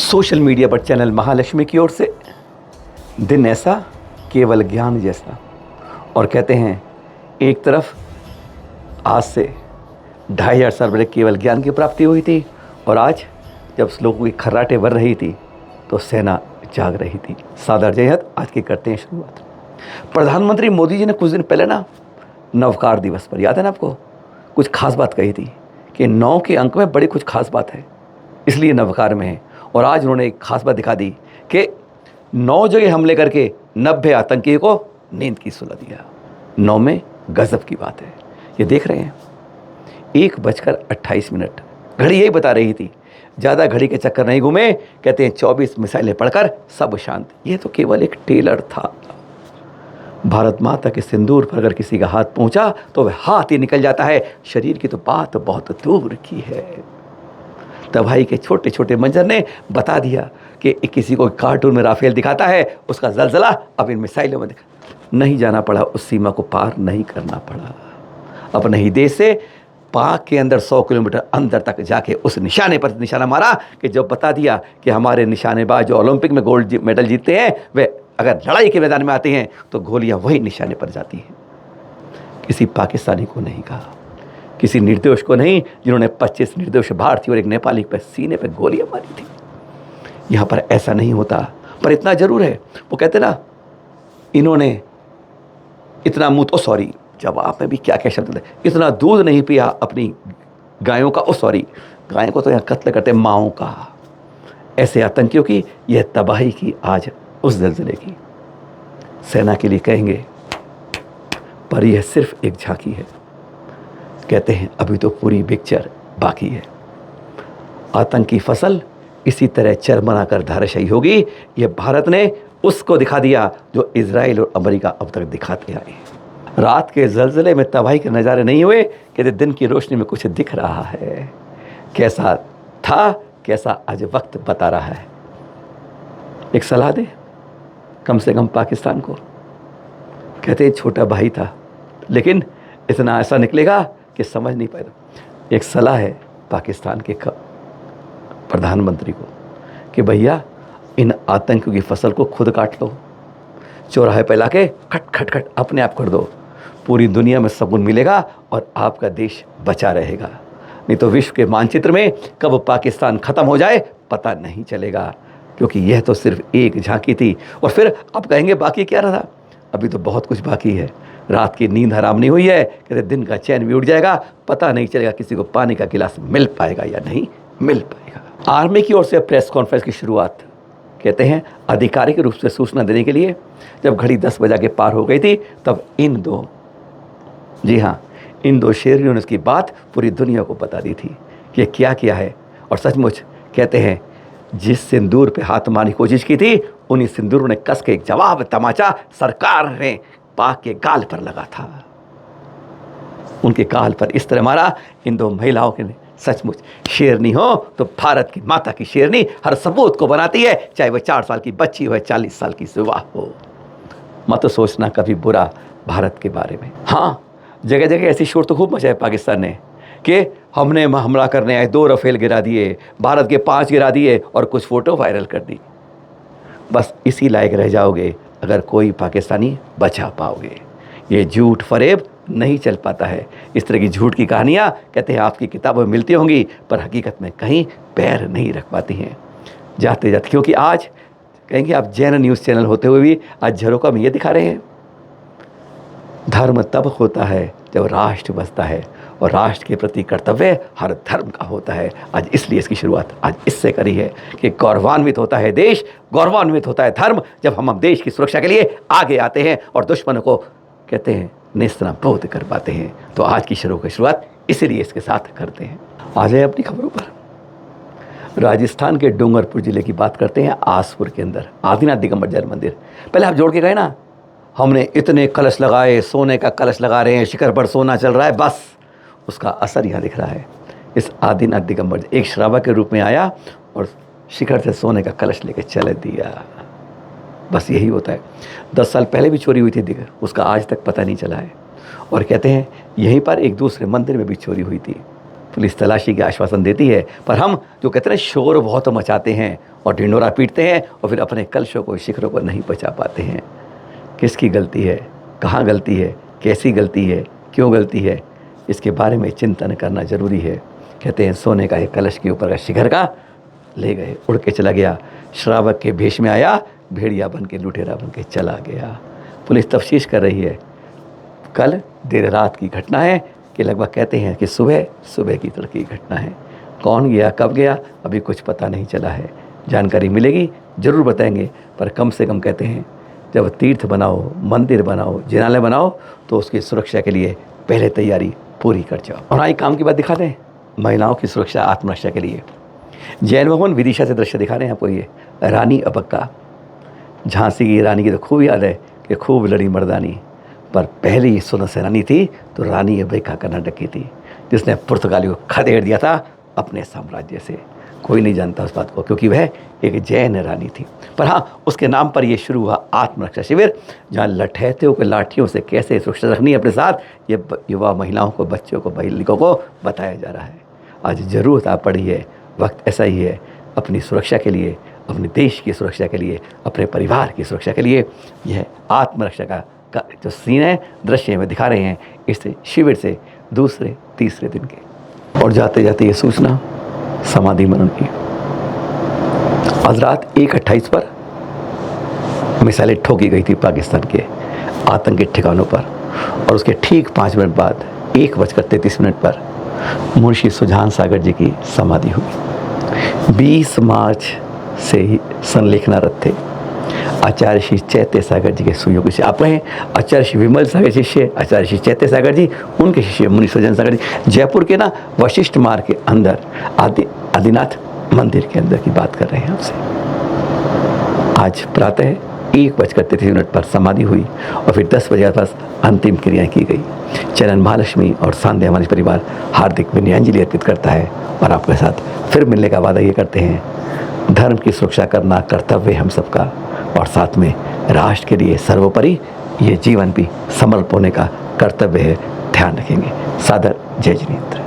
Social media पर channel Mahalakshmi की ओर से दिन ऐसा केवल ज्ञान जैसा। और कहते हैं एक तरफ आज से 2500 साल पहले केवल ज्ञान की प्राप्ति हुई थी, और आज जब लोगों की खर्राटे भर रही थी तो सेना जाग रही थी। सादर जय हिंद। आज की करते हैं शुरुआत। प्रधानमंत्री मोदी जी ने कुछ दिन पहले नवकार दिवस पर, याद है ना आपको, कुछ खास बात कही थी कि 9 के अंक में बड़ी कुछ खास बात है, इसलिए नवकार में है। और आज उन्होंने एक खास बात दिखा दी कि 9 जगह हमले करके 90 आतंकियों को नींद की सुला दिया। 9 में गजब की बात है। ये देख रहे हैं 1:28। घड़ी यही बता रही थी, ज़्यादा घड़ी के चक्कर नहीं घूमे। कहते हैं 24 मिसाइलें पढ़कर सब शांत। ये तो केवल एक टेलर था। भारत माता के सिंदूर पर अगर किसी का हाथ पहुंचा तो वह हाथ ही निकल जाता है। शरीर की तो बात बहुत दूर की है। तबाही के छोटे छोटे मंजर ने बता दिया कि किसी को कार्टून में राफेल दिखाता है, उसका जलजला अब इन मिसाइलों में नहीं जाना पड़ा। उस सीमा को पार नहीं करना पड़ा। अपने ही देश से पाक के अंदर 100 किलोमीटर अंदर तक जाके उस निशाने पर निशाना मारा कि जब बता दिया कि हमारे निशानेबाज जो ओलंपिक में गोल्ड मेडल जीतते हैं वे अगर लड़ाई के मैदान में आते हैं तो गोलियां वही निशाने पर जाती हैं। किसी पाकिस्तानी को नहीं कहा, किसी निर्दोष को नहीं, जिन्होंने 25 निर्दोष भारतीय और एक नेपाली पर सीने पर गोलियां मारी थी। यहाँ पर ऐसा नहीं होता, पर इतना जरूर है। वो कहते ना, इन्होंने इतना सॉरी, जवाब में भी क्या क्या शब्द है, इतना दूध नहीं पिया अपनी गायों का, सॉरी, गायों को तो यहाँ कत्ल करते माओं का। ऐसे आतंकियों की यह तबाही की आज उस जलजले की। सेना के लिए कहेंगे, पर यह सिर्फ एक झांकी है। कहते हैं अभी तो पूरी पिक्चर बाकी है। आतंकी फसल इसी तरह चरमरा कर धाराशायी होगी। यह भारत ने उसको दिखा दिया जो इजराइल और अमेरिका अब तक दिखाते आए। रात के जलजले में तबाही के नज़ारे नहीं हुए, कहते दिन की रोशनी में कुछ दिख रहा है। कैसा था, कैसा आज वक्त बता रहा है। एक सलाह दे कम से कम पाकिस्तान को। कहते हैं छोटा भाई था, लेकिन इतना ऐसा निकलेगा कि समझ नहीं पाएगा। एक सलाह है पाकिस्तान के प्रधानमंत्री को कि भैया इन आतंकियों की फसल को खुद काट लो, चौराहे पे लाके खट खट खट अपने आप कर दो। पूरी दुनिया में सुकून मिलेगा और आपका देश बचा रहेगा। नहीं तो विश्व के मानचित्र में कब पाकिस्तान खत्म हो जाए पता नहीं चलेगा, क्योंकि यह तो सिर्फ एक झांकी थी। और फिर आप कहेंगे बाकी क्या रहा? अभी तो बहुत कुछ बाकी है। रात की नींद हराम नहीं हुई है, कहते दिन का चैन भी उड़ जाएगा। पता नहीं चलेगा किसी को पानी का गिलास मिल पाएगा या नहीं मिल पाएगा। आर्मी की ओर से प्रेस कॉन्फ्रेंस की शुरुआत, कहते हैं आधिकारिक रूप से सूचना देने के लिए। जब घड़ी 10 बजे के पार हो गई थी तब इन दो शेरियों ने उसकी बात पूरी दुनिया को बता दी थी कि क्या किया है। और सचमुच कहते हैं जिस सिंदूर पे हाथ मारने की कोशिश की थी, उन्हीं सिंदूरों ने कस के एक जवाब तमाचा सरकार ने पाक के गाल पर लगा था। उनके गाल पर इस तरह मारा। इन 2 महिलाओं के सचमुच शेरनी हो तो भारत की माता की शेरनी हर सबूत को बनाती है, चाहे वह 4 साल की बच्ची हो, 40 साल की सुबह हो। मत सोचना कभी बुरा भारत के बारे में। हाँ, जगह जगह ऐसी शोर तो खूब मचा है पाकिस्तान ने कि हमने हमला करने आए 2 राफेल गिरा दिए, भारत के 5 गिरा दिए और कुछ फोटो वायरल कर दी। बस इसी लायक रह जाओगे अगर कोई पाकिस्तानी बचा पाओगे। ये झूठ फरेब नहीं चल पाता है। इस तरह की झूठ की कहानियाँ कहते हैं आपकी किताबों में मिलती होंगी, पर हकीकत में कहीं पैर नहीं रख पाती हैं जाते जाते। क्योंकि आज कहेंगे आप जैन न्यूज़ चैनल होते हुए भी आज झरोखा में ये दिखा रहे हैं, धर्म तब होता है जब राष्ट्र बसता है, और राष्ट्र के प्रति कर्तव्य हर धर्म का होता है। आज इसलिए इसकी शुरुआत आज इससे करी है कि गौरवान्वित होता है देश, गौरवान्वित होता है धर्म जब हम देश की सुरक्षा के लिए आगे आते हैं और दुश्मनों को कहते हैं नेस्तनाबूद कर पाते हैं। तो आज की शुरुआत इसीलिए इसके साथ करते हैं। आ जाए अपनी खबरों पर। राजस्थान के डूंगरपुर जिले की बात करते हैं। आसपुर के अंदर आदिनाथ दिगंबर जैन मंदिर। पहले आप जोड़ के गए ना, हमने इतने कलश लगाए, सोने का कलश लगा रहे हैं, शिखर पर सोना चल रहा है, बस उसका असर यहाँ दिख रहा है। इस आदिनाथ दिगंबर एक श्रावक के रूप में आया और शिखर से सोने का कलश लेकर चल दिया। बस यही होता है। 10 साल पहले भी चोरी हुई थी दिगर, उसका आज तक पता नहीं चला है। और कहते हैं यहीं पर एक दूसरे मंदिर में भी चोरी हुई थी। पुलिस तलाशी के आश्वासन देती है, पर हम जो कहते हैं शोर बहुत मचाते हैं और ढिंढोरा पीटते हैं और फिर अपने कलशों को, शिखरों को नहीं बचा पाते हैं। किसकी गलती है, कहाँ गलती है, कैसी गलती है, क्यों गलती है, इसके बारे में चिंतन करना जरूरी है। कहते हैं सोने का एक कलश के ऊपर का शिखर का ले गए, उड़ के चला गया, श्रावक के भेष में आया, भेड़िया बन के, लुटेरा बन के चला गया। पुलिस तफ्तीश कर रही है। कल देर रात की घटना है कि लगभग कहते हैं कि सुबह की तरह की घटना है। कौन गया, कब गया, अभी कुछ पता नहीं चला है। जानकारी मिलेगी ज़रूर बताएंगे, पर कम से कम कहते हैं जब तीर्थ बनाओ, मंदिर बनाओ, जिनालय बनाओ तो उसकी सुरक्षा के लिए पहले तैयारी पूरी कर जाओ। और आई काम की बात दिखा दें, महिलाओं की सुरक्षा, आत्मरक्षा के लिए जैन भवन विदिशा से दृश्य दिखा रहे हैं आपको। ये रानी अबक्का, झांसी की रानी की तो खूब याद है कि खूब लड़ी मर्दानी, पर पहली स्वर्ण सेनानी थी तो रानी अबक्का कर्नाटक की थी, जिसने पुर्तगालियों को खदेड़ दिया था अपने साम्राज्य से। कोई नहीं जानता उस बात को, क्योंकि वह एक जैन रानी थी। पर हाँ, उसके नाम पर यह शुरू हुआ आत्मरक्षा शिविर, जहाँ लठैतियों को लाठियों से कैसे सुरक्षा रखनी है अपने साथ, ये युवा महिलाओं को, बच्चों को, बालिकाओं को बताया जा रहा है। आज ज़रूरत आ पड़ी है, वक्त ऐसा ही है, अपनी सुरक्षा के लिए, अपने देश की सुरक्षा के लिए, अपने परिवार की सुरक्षा के लिए। यह आत्मरक्षा का जो सीन है, दृश्य में दिखा रहे हैं इस शिविर से दूसरे तीसरे दिन के। और जाते जाते ये सूचना समाधि मनन की। आज रात 1:28 पर मिसाइलें ठोकी गई थी पाकिस्तान के आतंकी ठिकानों पर, और उसके ठीक 5 मिनट बाद 1:33 पर मुंशी सुजान सागर जी की समाधि हुई। 20 मार्च से ही संलेखनारत थे आचार्य श्री चैत्य सागर जी के सुयोग्य शिष्य। आप कहें आचार्य श्री विमल सागर शिष्य, आचार्य श्री चैत्य सागर जी, उनके शिष्य मुनि सुजान सागर जी, जयपुर के ना वशिष्ठ मार्ग के अंदर आदिनाथ मंदिर के अंदर की बात कर रहे हैं आपसे। आज प्रातः 1:33 पर समाधि हुई और फिर 10 बजे आसपास अंतिम क्रियाएं की गई। चरण महालक्ष्मी और सांध्या हमारे परिवार हार्दिक विनयांजलि अर्पित करता है और आपके साथ फिर मिलने का वादा ये करते हैं, धर्म की सुरक्षा करना कर्तव्य हम सबका, और साथ में राष्ट्र के लिए सर्वोपरि ये जीवन भी समर्पित होने का कर्तव्य है। ध्यान रखेंगे। सादर जय जिनेंद्र।